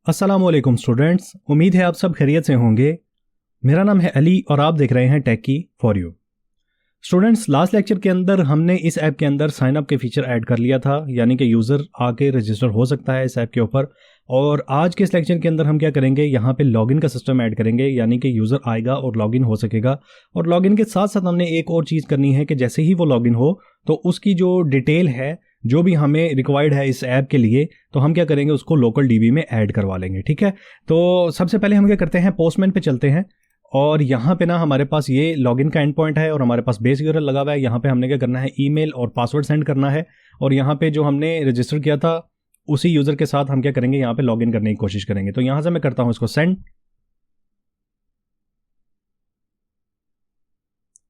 अस्सलामुअलैकुम स्टूडेंट्स, उम्मीद है आप सब खैरियत से होंगे। मेरा नाम है अली और आप देख रहे हैं techie for you. Students, last lecture के अंदर हमने इस ऐप के अंदर साइन अप के फीचर ऐड कर लिया था, यानी कि यूज़र आके रजिस्टर हो सकता है इस ऐप के ऊपर। और आज के इस लेक्चर के अंदर हम क्या करेंगे, यहाँ पे लॉगिन का सिस्टम ऐड करेंगे, यानी कि यूज़र आएगा और लॉगिन हो सकेगा। और लॉगिन के साथ साथ हमने एक और चीज़ करनी है कि जैसे ही वो लॉगिन हो तो उसकी जो डिटेल है, जो भी हमें रिक्वायर्ड है इस ऐप के लिए, तो हम क्या करेंगे, उसको लोकल डीबी में ऐड करवा लेंगे। ठीक है, तो सबसे पहले हम क्या करते हैं, पोस्टमैन पे चलते हैं। और यहाँ पे ना हमारे पास ये लॉगिन का एंड पॉइंट है और हमारे पास बेस यूआरएल लगा हुआ है। यहाँ पे हमने क्या करना है, ईमेल और पासवर्ड सेंड करना है। और यहाँ पे जो हमने रजिस्टर किया था उसी यूज़र के साथ हम क्या करेंगे, यहाँ पे लॉगिन करने की कोशिश करेंगे। तो यहाँ से मैं करता हूँ इसको सेंड।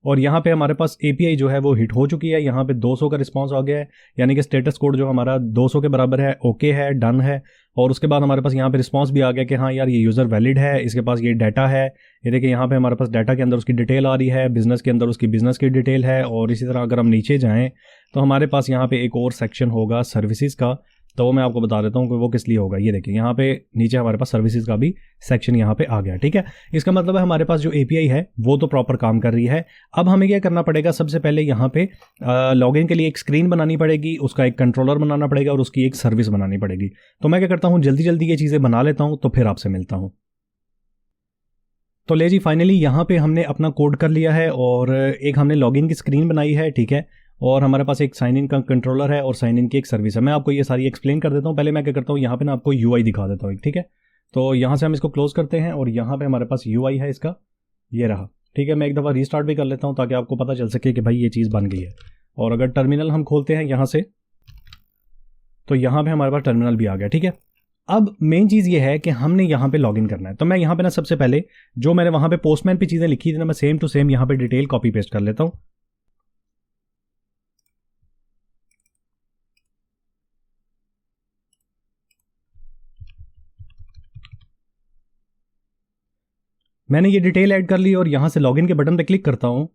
और यहाँ पे हमारे पास एपीआई जो है वो हिट हो चुकी है। यहाँ पे 200 का रिस्पांस आ गया है, यानी कि स्टेटस कोड जो हमारा 200 के बराबर है, ओके है, डन है। और उसके बाद हमारे पास यहाँ पे रिस्पांस भी आ गया कि हाँ यार ये यूज़र वैलिड है, इसके पास ये डाटा है। ये देखिए यहाँ पे हमारे पास डाटा के अंदर उसकी डिटेल आ रही है, बिजनेस के अंदर उसकी बिजनेस की डिटेल है। और इसी तरह अगर हम नीचे जाएँ तो हमारे पास यहाँ पे एक और सेक्शन होगा सर्विसेज का, तो वो मैं आपको बता देता हूँ कि वो किस लिए होगा। ये देखिए यहाँ पे नीचे हमारे पास सर्विसेज का भी सेक्शन यहाँ पे आ गया। ठीक है, इसका मतलब है हमारे पास जो एपीआई है वो तो प्रॉपर काम कर रही है। अब हमें क्या करना पड़ेगा, सबसे पहले यहाँ पे लॉगिन के लिए एक स्क्रीन बनानी पड़ेगी, उसका एक कंट्रोलर बनाना पड़ेगा और उसकी एक सर्विस बनानी पड़ेगी। तो मैं क्या करता हूँ, जल्दी जल्दी ये चीज़ें बना लेता हूँ, तो फिर आपसे मिलता हूँ। तो ले जी, फाइनली यहाँ पे हमने अपना कोड कर लिया है और एक हमने लॉगिन की स्क्रीन बनाई है। ठीक है, और हमारे पास एक साइन इन का कंट्रोलर है और साइन इन की एक सर्विस है। मैं आपको ये सारी एक्सप्लेन कर देता हूँ। पहले मैं क्या करता हूँ, यहाँ पे ना आपको यूआई दिखा देता हूँ। ठीक है, तो यहाँ से हम इसको क्लोज करते हैं और यहाँ पे हमारे पास यूआई है इसका, ये रहा। ठीक है, मैं एक दफ़ा रीस्टार्ट भी कर लेता हूँ ताकि आपको पता चल सके कि भाई ये चीज़ बन गई है। और अगर टर्मिनल हम खोलते हैं यहाँ से, तो यहाँ पे हमारे पास टर्मिनल भी आ गया। ठीक है, अब मेन चीज़ ये है कि हमने यहाँ पे लॉगिन करना है। तो मैं यहाँ पे ना सबसे पहले जो मैंने वहाँ पे पोस्टमैन पे चीज़ें लिखी थी ना, मैं सेम टू सेम यहाँ पे डिटेल कॉपी पेस्ट कर लेता हूँ। मैंने ये डिटेल ऐड कर ली और यहाँ से लॉगिन के बटन पे क्लिक करता हूँ।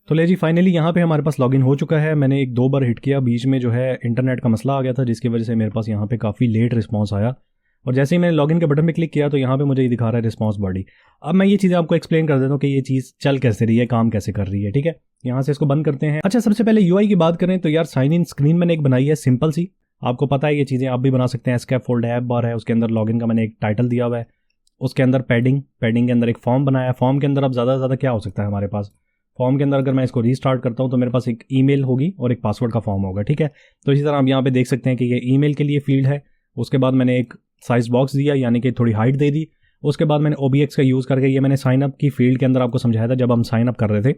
तो ले जी, फाइनली यहाँ पे हमारे पास लॉगिन हो चुका है। मैंने एक दो बार हिट किया, बीच में जो है इंटरनेट का मसला आ गया था जिसकी वजह से मेरे पास यहाँ पे काफ़ी लेट रिस्पांस आया। और जैसे ही मैंने लॉगिन के बटन पे क्लिक किया तो यहाँ पे मुझे ये दिखा रहा है रिस्पांस बॉडी। अब मैं ये चीज़ें आपको एक्सप्लेन कर देता हूँ कि ये चीज़ चल कैसे रही है, काम कैसे कर रही है। ठीक है, यहाँ से इसको बंद करते हैं। अच्छा, सबसे पहले यूआई की बात करें तो यार साइन इन स्क्रीन मैंने एक बनाई है सिंपल सी। आपको पता है ये चीज़ें आप भी बना सकते हैं। स्कैप फोल्ड ऐप बार है, उसके अंदर लॉगिन का मैंने एक टाइटल दिया हुआ है, उसके अंदर पैडिंग के अंदर एक फॉर्म बनाया है। फॉर्म के अंदर अब ज़्यादा से ज़्यादा क्या हो सकता है हमारे पास, फॉर्म के अंदर अगर मैं इसको रीस्टार्ट करता हूं तो मेरे पास एक ईमेल होगी और एक पासवर्ड का फॉर्म होगा। ठीक है, तो इसी तरह आप यहाँ पे देख सकते हैं कि ये ईमेल के लिए फील्ड है। उसके बाद मैंने एक साइज बॉक्स दिया, यानी कि थोड़ी हाइट दे दी। उसके बाद मैंने OBX का यूज़ करके ये मैंने साइन अप की फील्ड के अंदर आपको समझाया था जब हम साइन अप कर रहे थे,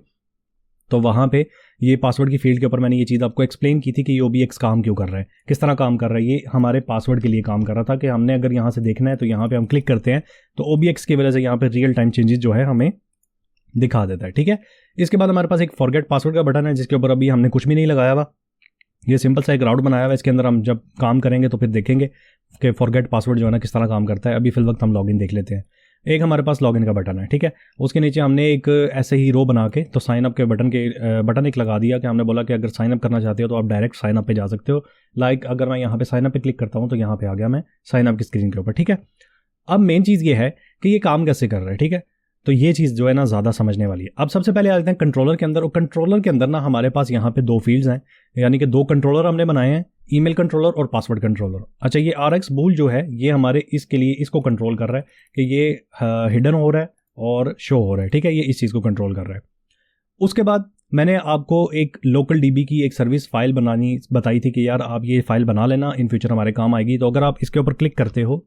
तो वहाँ पे ये पासवर्ड की फील्ड के ऊपर मैंने ये चीज़ आपको एक्सप्लेन की थी कि ये OBX काम क्यों कर रहा है, किस तरह काम कर रहा है। ये हमारे पासवर्ड के लिए काम कर रहा था कि हमने अगर यहाँ से देखना है तो यहाँ पे हम क्लिक करते हैं तो OBX की वजह से यहाँ पे रियल टाइम चेंजेस जो है हमें दिखा देता है। ठीक है, इसके बाद हमारे पास एक फॉरगेट पासवर्ड का बटन है जिसके ऊपर अभी हमने कुछ भी नहीं लगाया हुआ। ये सिंपल सा एक राउट बनाया हुआ है, इसके अंदर हम जब काम करेंगे तो फिर देखेंगे कि फॉरगेट पासवर्ड जो है ना किस तरह काम करता है। अभी फिल वक्त हम लॉगिन देख लेते हैं। एक हमारे पास लॉगिन का बटन है। ठीक है, उसके नीचे हमने एक ऐसे ही रो बना के तो साइन अप के बटन एक लगा दिया कि हमने बोला कि अगर साइन अप करना चाहते हो तो आप डायरेक्ट साइन अप पे जा सकते हो। लाइक अगर मैं यहाँ पे साइन अप पे क्लिक करता हूँ तो यहाँ पे आ गया मैं साइन अप की स्क्रीन के ऊपर। ठीक है, अब मेन चीज़ ये है कि ये काम कैसे कर रहा है। ठीक है, तो ये चीज़ जो है ना ज़्यादा समझने वाली है। अब सबसे पहले आ जाते हैं कंट्रोलर के अंदर। और कंट्रोलर के अंदर ना हमारे पास यहाँ पे दो फील्ड्स हैं, यानी कि दो कंट्रोलर हमने बनाए हैं, ईमेल कंट्रोलर और पासवर्ड कंट्रोलर। अच्छा, ये RX बूल जो है ये हमारे इसके लिए इसको कंट्रोल कर रहा है कि ये हिडन हो रहा है और शो हो रहा है। ठीक है, ये इस चीज़ को कंट्रोल कर रहा है। उसके बाद मैंने आपको एक लोकल DB की एक सर्विस फाइल बनानी बताई थी कि यार आप ये फाइल बना लेना, इन फ्यूचर हमारे काम आएगी। तो अगर आप इसके ऊपर क्लिक करते हो,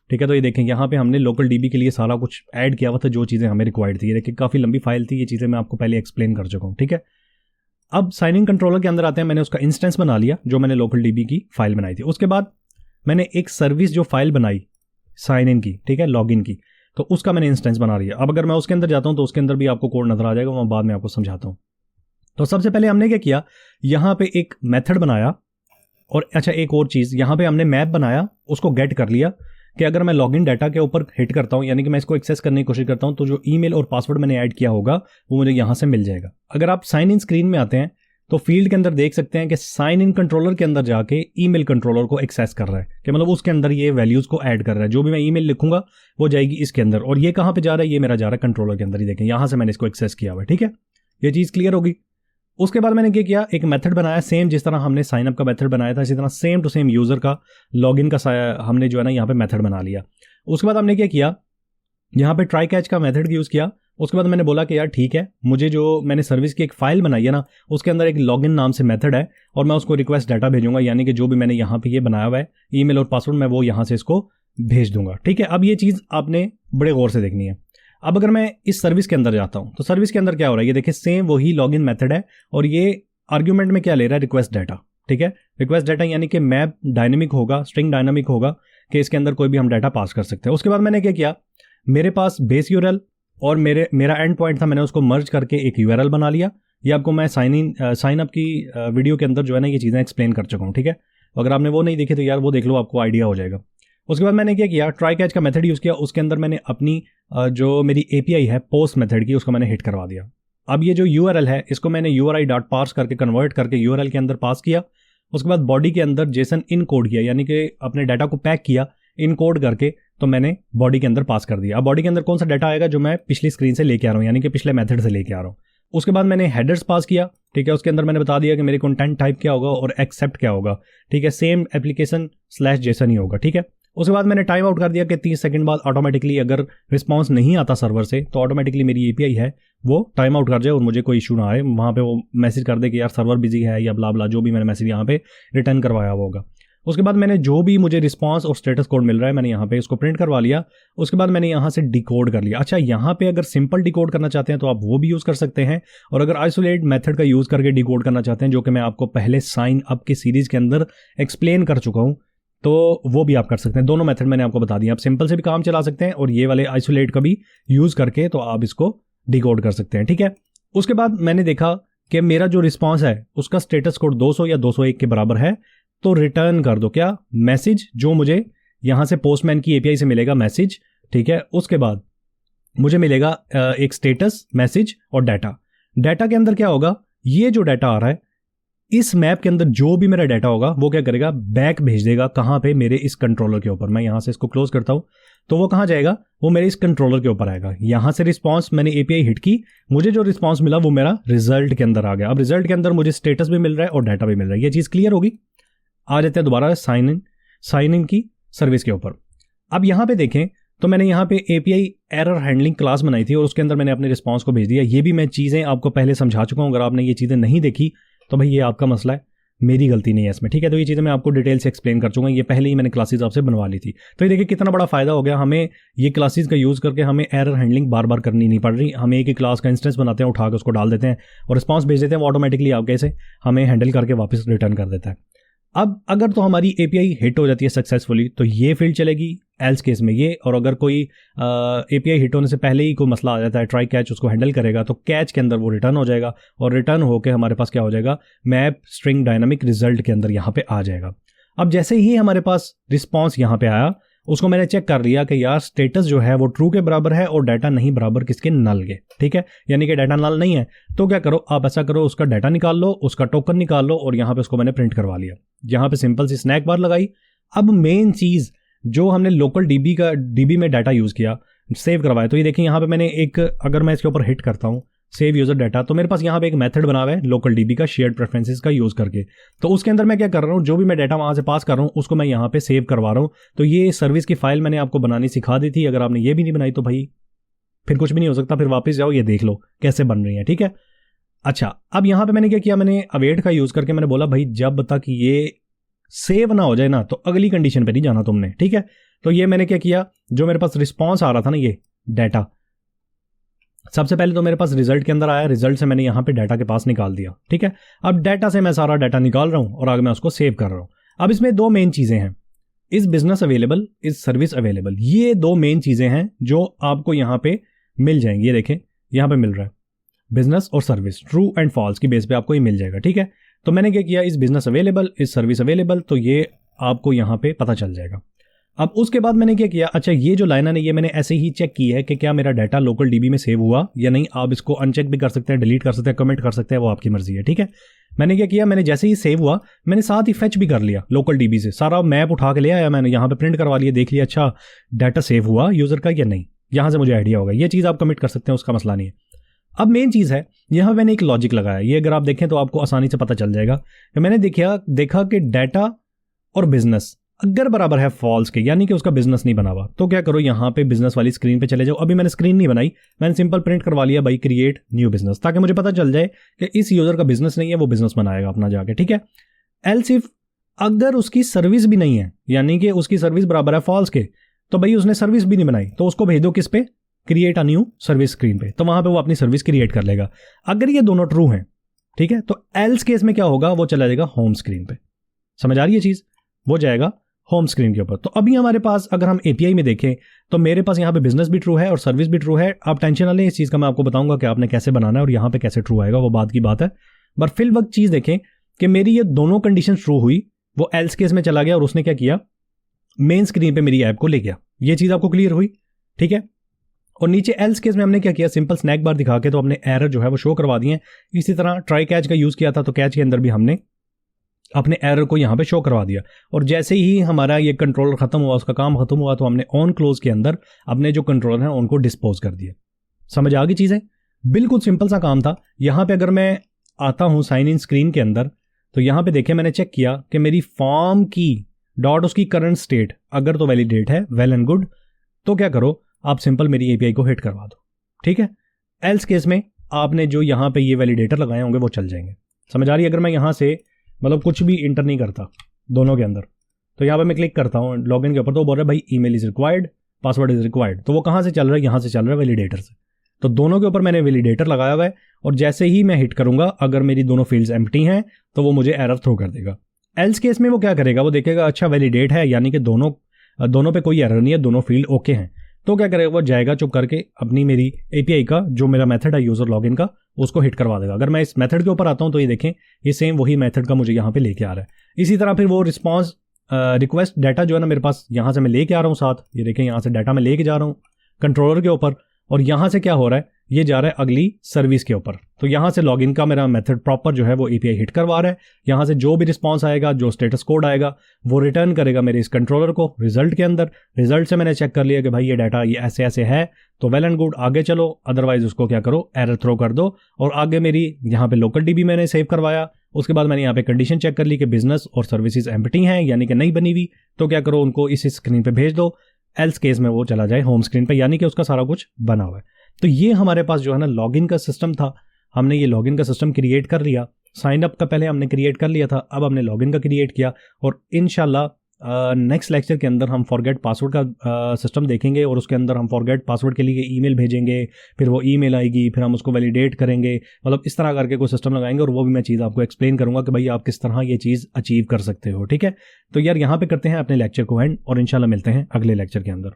ठीक है, तो ये देखें यहाँ पे हमने लोकल DB के लिए सारा कुछ ऐड किया हुआ था, जो चीज़ें हमें रिक्वायर्ड थी। ये देखिए काफ़ी लंबी फाइल थी, ये चीज़ें मैं आपको पहले एक्सप्लेन कर चुका हूँ। ठीक है, अब साइन इन कंट्रोलर के अंदर आते हैं। मैंने उसका इंस्टेंस बना लिया जो मैंने लोकल DB की फाइल बनाई थी। उसके बाद मैंने एक सर्विस जो फाइल बनाई साइन इन की, ठीक है, लॉगिन की, तो उसका मैंने इंस्टेंस बना लिया। अब अगर मैं उसके अंदर जाता हूँ तो उसके अंदर भी आपको कोड नजर आ जाएगा, मैं बाद में आपको समझाता हूँ। तो सबसे पहले हमने क्या किया, यहाँ पे एक मेथड बनाया। और अच्छा, एक और चीज़, यहाँ पे हमने मैप बनाया, उसको गेट कर लिया कि अगर मैं लॉगिन डाटा के ऊपर हिट करता हूँ, यानी कि मैं इसको एक्सेस करने की कोशिश करता हूँ, तो जो ईमेल और पासवर्ड मैंने ऐड किया होगा वो मुझे यहाँ से मिल जाएगा। अगर आप साइन इन स्क्रीन में आते हैं तो फील्ड के अंदर देख सकते हैं कि साइन इन कंट्रोलर के अंदर जाके ईमेल कंट्रोलर को एक्सेस कर रहा है, कि मतलब उसके अंदर ये वैल्यूज को ऐड कर रहा है। जो भी मैं ईमेल लिखूंगा वो जाएगी इसके अंदर, और ये कहाँ पे जा रहा है, ये मेरा जा रहा है कंट्रोलर के अंदर ही। देखें यहां से मैंने इसको एक्सेस किया हुआ है, ठीक है, ये चीज क्लियर होगी। उसके बाद मैंने क्या किया, एक मेथड बनाया सेम जिस तरह हमने साइन अप का मेथड बनाया था, इसी तरह सेम टू सेम यूजर का लॉगिन का हमने जो है ना यहाँ पे मेथड बना लिया। उसके बाद हमने क्या किया, यहाँ पे ट्राई कैच का मेथड यूज किया। उसके बाद मैंने बोला कि यार ठीक है, मुझे जो मैंने सर्विस की एक फाइल बनाई है ना, उसके अंदर एक लॉगिन नाम से मेथड है, और मैं उसको रिक्वेस्ट डाटा भेजूंगा, यानी कि जो भी मैंने यहाँ पे ये बनाया हुआ है ईमेल और पासवर्ड, मैं वो यहाँ से इसको भेज दूंगा, ठीक है। अब ये चीज़ आपने बड़े गौर से देखनी है। अब अगर मैं इस सर्विस के अंदर जाता हूँ तो सर्विस के अंदर क्या हो रहा है, ये देखिए सेम वही लॉगिन मेथड है, और ये आर्ग्यूमेंट में क्या ले रहा है, रिक्वेस्ट डाटा, ठीक है। रिक्वेस्ट डाटा यानी कि मैप डायनेमिक होगा, स्ट्रिंग डायनेमिक होगा, कि इसके अंदर कोई भी हम डाटा पास कर सकते हैं। उसके बाद मैंने क्या किया, मेरे पास बेस यूआरएल और मेरा एंड पॉइंट था, मैंने उसको मर्ज करके एक यूआरएल बना लिया। ये आपको मैं साइन अप की वीडियो के अंदर जो है ना ये चीज़ें एक्सप्लेन कर चुका हूँ, ठीक है। अगर आपने वो नहीं देखी तो यार वो देख लो, आपको आइडिया हो जाएगा। उसके बाद मैंने क्या किया, ट्राई कैच का मेथड यूज़ किया, उसके अंदर मैंने अपनी जो मेरी एपीआई है पोस्ट मेथड की, उसको मैंने हिट करवा दिया। अब ये जो यूआरएल है इसको मैंने URI.parse करके कन्वर्ट करके यूआरएल के अंदर पास किया। उसके बाद बॉडी के अंदर जेसन इन कोड किया, यानी कि अपने डाटा को पैक किया इन कोड करके, तो मैंने बॉडी के अंदर पास कर दिया। अब बॉडी के अंदर कौन सा डाटा आएगा, जो मैं पिछली स्क्रीन से लेके आ रहा हूँ, यानी कि पिछले मेथड से लेके आ रहा हूँ। उसके बाद मैंने हेडर्स पास किया, ठीक है। उसके अंदर मैंने बता दिया कि मेरे कंटेंट टाइप क्या होगा और एक्सेप्ट क्या होगा, ठीक है। सेम एप्लीकेशन/जेसन ही होगा, ठीक है। उसके बाद मैंने टाइम आउट कर दिया कि 30 सेकंड बाद ऑटोमेटिकली अगर रिस्पांस नहीं आता सर्वर से तो ऑटोमेटिकली मेरी एपीआई है वो टाइम आउट कर जाए और मुझे कोई इशू ना आए, वहाँ पे वो मैसेज कर दे कि यार सर्वर बिजी है या ब्ला ब्ला, जो भी मैंने मैसेज यहाँ पे रिटर्न करवाया हुआ होगा। उसके बाद मैंने जो भी मुझे रिस्पांस और स्टेटस कोड मिल रहा है मैंने यहाँ पे इसको प्रिंट करवा लिया। उसके बाद मैंने यहाँ से डिकोड कर लिया। अच्छा, यहाँ पे अगर सिंपल डिकोड करना चाहते हैं तो आप वो भी यूज़ कर सकते हैं, और अगर आइसोलेट मेथड का यूज़ करके डिकोड करना चाहते हैं, जो कि मैं आपको पहले साइन अप की सीरीज के अंदर एक्सप्लेन कर चुका हूँ, तो वो भी आप कर सकते हैं। दोनों मेथड मैंने आपको बता दिया, आप सिंपल से भी काम चला सकते हैं और ये वाले आइसोलेट का भी यूज़ करके तो आप इसको डिकोड कर सकते हैं, ठीक है। उसके बाद मैंने देखा कि मेरा जो रिस्पॉन्स है उसका स्टेटस कोड 200 या 201 के बराबर है, तो रिटर्न कर दो क्या, मैसेज, जो मुझे यहाँ से पोस्टमैन की एपीआई से मिलेगा मैसेज, ठीक है। उसके बाद मुझे मिलेगा एक स्टेटस, मैसेज और डाटा। डाटा के अंदर क्या होगा, ये जो डाटा आ रहा है इस मैप के अंदर जो भी मेरा डाटा होगा वो क्या करेगा, बैक भेज देगा कहाँ पे, मेरे इस कंट्रोलर के ऊपर। मैं यहाँ से इसको क्लोज करता हूँ तो वो कहाँ जाएगा, वो मेरे इस कंट्रोलर के ऊपर आएगा। यहाँ से रिस्पांस मैंने एपीआई हिट की, मुझे जो रिस्पांस मिला वो मेरा रिजल्ट के अंदर आ गया। अब रिजल्ट के अंदर मुझे स्टेटस भी मिल रहा है और डाटा भी मिल रहा है। ये चीज़ क्लियर होगी। आ जाते हैं दोबारा साइन इन की सर्विस के ऊपर। अब यहाँ पे देखें तो मैंने यहाँ पे एपीआई एरर हैंडलिंग क्लास बनाई थी और उसके अंदर मैंने अपने रिस्पांस को भेज दिया। ये भी मैं चीज़ें आपको पहले समझा चुका हूँ, अगर आपने ये चीज़ें नहीं देखी तो भाई ये आपका मसला है, मेरी गलती नहीं है इसमें, ठीक है। तो ये चीज़ें मैं आपको डिटेल से एक्सप्लेन कर चुका हूँ, ये पहले ही मैंने क्लासेस आपसे बनवा ली थी। तो ये देखिए कितना बड़ा फायदा हो गया हमें, ये क्लासेस का यूज़ करके हमें एरर हैंडलिंग बार बार करनी नहीं पड़ रही। हम एक ही क्लास का इंस्टेंस बनाते हैं, उठा के उसको डाल देते हैं और रिस्पांस भेज देते हैं, वो ऑटोमेटिकली आपके से हमें हैंडल करके वापस रिटर्न कर देता है। अब अगर तो हमारी एपीआई हिट हो जाती है सक्सेसफुली तो ये फील्ड चलेगी, एल्स केस में ये, और अगर कोई एपीआई हिट होने से पहले ही कोई मसला आ जाता है, ट्राई कैच उसको हैंडल करेगा तो कैच के अंदर वो रिटर्न हो जाएगा और रिटर्न होकर हमारे पास क्या हो जाएगा, मैप स्ट्रिंग डायनामिक रिजल्ट के अंदर यहाँ पे आ जाएगा। अब जैसे ही हमारे पास रिस्पॉन्स यहाँ पे आया उसको मैंने चेक कर लिया कि यार स्टेटस जो है वो ट्रू के बराबर है और डाटा नहीं बराबर किसके, नल के, ठीक है। यानी कि डाटा नल नहीं है तो क्या करो, आप ऐसा करो उसका डाटा निकाल लो, उसका टोकन निकाल लो और यहाँ पे उसको मैंने प्रिंट करवा लिया। यहाँ पे सिंपल सी स्नैक बार लगाई। अब मेन चीज़ जो हमने लोकल डीबी में डाटा यूज़ किया, सेव करवाया, तो ये देखिए यहाँ पे मैंने एक, अगर मैं इसके ऊपर हिट करता हूँ सेव यूजर डाटा, तो मेरे पास यहाँ पे एक मेथड बना हुआ है लोकल डीबी का, शेयर्ड प्रेफरेंसेस का यूज करके। तो उसके अंदर मैं क्या कर रहा हूँ, जो भी मैं डाटा वहां से पास कर रहा हूँ उसको मैं यहाँ पे सेव करवा रहा हूँ। तो ये सर्विस की फाइल मैंने आपको बनानी सिखा दी थी, अगर आपने ये भी नहीं बनाई तो भाई फिर कुछ भी नहीं हो सकता, फिर वापस जाओ ये देख लो कैसे बन रही है, ठीक है। अच्छा, अब यहाँ पे मैंने क्या किया, मैंने अवेट का यूज करके मैंने बोला भाई जब तक ये सेव ना हो जाए ना तो अगली कंडीशन पे नहीं जाना तुमने, ठीक है। तो ये मैंने क्या किया, जो मेरे पास रिस्पॉन्स आ रहा था ना, ये डाटा सबसे पहले तो मेरे पास रिजल्ट के अंदर आया, रिजल्ट से मैंने यहाँ पे डाटा के पास निकाल दिया, ठीक है। अब डाटा से मैं सारा डाटा निकाल रहा हूँ और आगे मैं उसको सेव कर रहा हूँ। अब इसमें दो मेन चीज़ें हैं, इस बिजनेस अवेलेबल, इस सर्विस अवेलेबल, ये दो मेन चीज़ें हैं जो आपको यहाँ पे मिल जाएंगी। ये देखें यहाँ पे मिल रहा है बिजनेस और सर्विस, ट्रू एंड फॉल्स की बेस पे आपको ये मिल जाएगा, ठीक है। तो मैंने क्या किया, इस बिजनेस अवेलेबल, इस सर्विस अवेलेबल, तो ये आपको यहाँ पे पता चल जाएगा। अब उसके बाद मैंने क्या किया, अच्छा ये जो लाइन है ये मैंने ऐसे ही चेक की है कि क्या मेरा डाटा लोकल डीबी में सेव हुआ या नहीं। आप इसको अनचेक भी कर सकते हैं, डिलीट कर सकते हैं, कमेंट कर सकते हैं, वो आपकी मर्जी है, ठीक है। मैंने क्या किया, मैंने जैसे ही सेव हुआ मैंने साथ ही फेच भी कर लिया लोकल डीबी से, सारा मैप उठा के ले आया मैंने, यहाँ पे प्रिंट करवा लिया, देख लिया अच्छा डाटा सेव हुआ यूजर का या नहीं, यहाँ से मुझे आइडिया होगा। ये चीज़ आप कमिट कर सकते हैं, उसका मसला नहीं है। अब मेन चीज़ है, यहाँ मैंने एक लॉजिक लगाया, ये अगर आप देखें तो आपको आसानी से पता चल जाएगा कि मैंने देखा कि डाटा और बिजनेस अगर बराबर है फॉल्स के, यानी कि उसका बिजनेस नहीं बना हुआ, तो क्या करो यहाँ पे बिजनेस वाली स्क्रीन पे चले जाओ। अभी मैंने स्क्रीन नहीं बनाई, मैंने सिंपल प्रिंट करवा लिया भाई क्रिएट न्यू बिजनेस, ताकि मुझे पता चल जाए कि इस यूजर का बिजनेस नहीं है, वो बिजनेस बनाएगा अपना जाके, ठीक है। एल्स इफ अगर उसकी सर्विस भी नहीं है, यानी कि उसकी सर्विस बराबर है फॉल्स के, तो भाई उसने सर्विस भी नहीं बनाई, तो उसको भेज दो किस पे, create a new service screen पे, तो वहां पे वो अपनी सर्विस क्रिएट कर लेगा। अगर ये दोनों ट्रू हैं, ठीक है, तो एल्स केस में क्या होगा, वो चला जाएगा होम स्क्रीन पे। समझ आ रही है चीज, वो जाएगा होम स्क्रीन के ऊपर। तो अभी हमारे पास अगर हम एपीआई में देखें तो मेरे पास यहाँ पे बिजनेस भी ट्रू है और सर्विस भी ट्रू है। आप टेंशन ना लें, इस चीज का मैं आपको बताऊंगा कि आपने कैसे बनाना है और यहाँ पे कैसे ट्रू आएगा, वो बात की बात है। बट फिल वक्त चीज देखें कि मेरी ये दोनों कंडीशन ट्रू हुई, वो एल्स केस में चला गया और उसने क्या किया, मेन स्क्रीन पे मेरी ऐप को ले गया। ये चीज आपको क्लियर हुई, ठीक है। और नीचे एल्स केस में हमने क्या किया, सिंपल स्नैक बार दिखा के तो हमने एरर जो है वो शो करवा दिए। इसी तरह ट्राई कैच का यूज किया था, तो कैच के अंदर भी हमने अपने एरर को यहाँ पे शो करवा दिया। और जैसे ही हमारा ये कंट्रोलर खत्म हुआ, उसका काम खत्म हुआ, तो हमने ऑन क्लोज के अंदर अपने जो कंट्रोलर हैं उनको डिस्पोज कर दिया। समझ आ गई चीजें, बिल्कुल सिंपल सा काम था। यहाँ पे अगर मैं आता हूँ साइन इन स्क्रीन के अंदर, तो यहाँ पे देखें मैंने चेक किया कि मेरी फॉर्म की डॉट उसकी करंट स्टेट अगर तो वैलिडेट है, वेल एंड गुड, तो क्या करो आप सिंपल मेरी एपीआई को हिट करवा दो, ठीक है। एल्स केस में आपने जो यहाँ पे ये वैलिडेटर लगाए होंगे वो चल जाएंगे। समझ आ रही है, अगर मैं यहाँ से मतलब कुछ भी इंटर नहीं करता दोनों के अंदर, तो यहाँ पे मैं क्लिक करता हूँ लॉगिन के ऊपर, तो वो बोल रहा है भाई email is required, password is required, तो वो कहाँ से चल रहा है, यहाँ से चल रहा है वैलिडेटर से। तो दोनों के ऊपर मैंने वैलिडेटर लगाया हुआ है, और जैसे ही मैं हिट करूंगा अगर मेरी दोनों फील्ड्स एम्प्टी हैं तो वो मुझे एरर थ्रो कर देगा। एल्स केस में वो क्या करेगा, वो देखेगा अच्छा वैलिडेट है, यानी कि दोनों पे कोई एरर नहीं है, दोनों फील्ड ओके हैं, तो क्या करेगा वो जाएगा चुप करके अपनी मेरी एपीआई का जो मेरा मेथड है यूजर लॉगिन का, उसको हिट करवा देगा। अगर मैं इस मेथड के ऊपर आता हूं तो ये देखें ये सेम वही मेथड का मुझे यहाँ पे लेके आ रहा है। इसी तरह फिर वो रिस्पॉन्स रिक्वेस्ट डाटा जो है ना मेरे पास, यहाँ से मैं लेके आ रहा हूँ साथ, ये देखें यहाँ से डाटा मैं लेके जा रहा हूँ कंट्रोलर के ऊपर, और यहाँ से क्या हो रहा है, ये जा रहा है अगली सर्विस के ऊपर। तो यहाँ से लॉगिन का मेरा मेथड प्रॉपर जो है वो एपीआई हिट करवा रहा है। यहाँ से जो भी रिस्पॉन्स आएगा, जो स्टेटस कोड आएगा, वो रिटर्न करेगा मेरे इस कंट्रोलर को रिजल्ट के अंदर। रिजल्ट से मैंने चेक कर लिया कि भाई ये डाटा ये ऐसे ऐसे है, तो वेल एंड गुड, आगे चलो, अदरवाइज उसको क्या करो, एरर थ्रो कर दो। और आगे मेरी यहाँ पे लोकल डीबी मैंने सेव करवाया, उसके बाद मैंने यहाँ पे कंडीशन चेक कर ली कि बिजनेस और सर्विसेज एम्प्टी हैं, यानी कि नहीं बनी हुई, तो क्या करो उनको इस स्क्रीन पे भेज दो। एल्स केस में वो चला जाए होम स्क्रीन पे, यानी कि उसका सारा कुछ बना हुआ है। तो ये हमारे पास जो है ना लॉगिन का सिस्टम था, हमने ये लॉगिन का सिस्टम क्रिएट कर लिया। साइन अप का पहले हमने क्रिएट कर लिया था, अब हमने लॉगिन का क्रिएट किया। और इंशाल्लाह नेक्स्ट लेक्चर के अंदर हम फॉरगेट पासवर्ड का सिस्टम देखेंगे, और उसके अंदर हम फॉरगेट पासवर्ड के लिए ईमेल भेजेंगे, फिर वो ईमेल आएगी, फिर हम उसको वैलिडेट करेंगे, मतलब इस तरह करके कोई सिस्टम लगाएंगे। और वो भी मैं चीज़ आपको एक्सप्लेन करूंगा कि भाई आप किस तरह ये चीज़ अचीव कर सकते हो, ठीक है। तो यार यहाँ पे करते हैं अपने लेक्चर को एंड, और इंशाल्लाह मिलते हैं अगले लेक्चर के अंदर।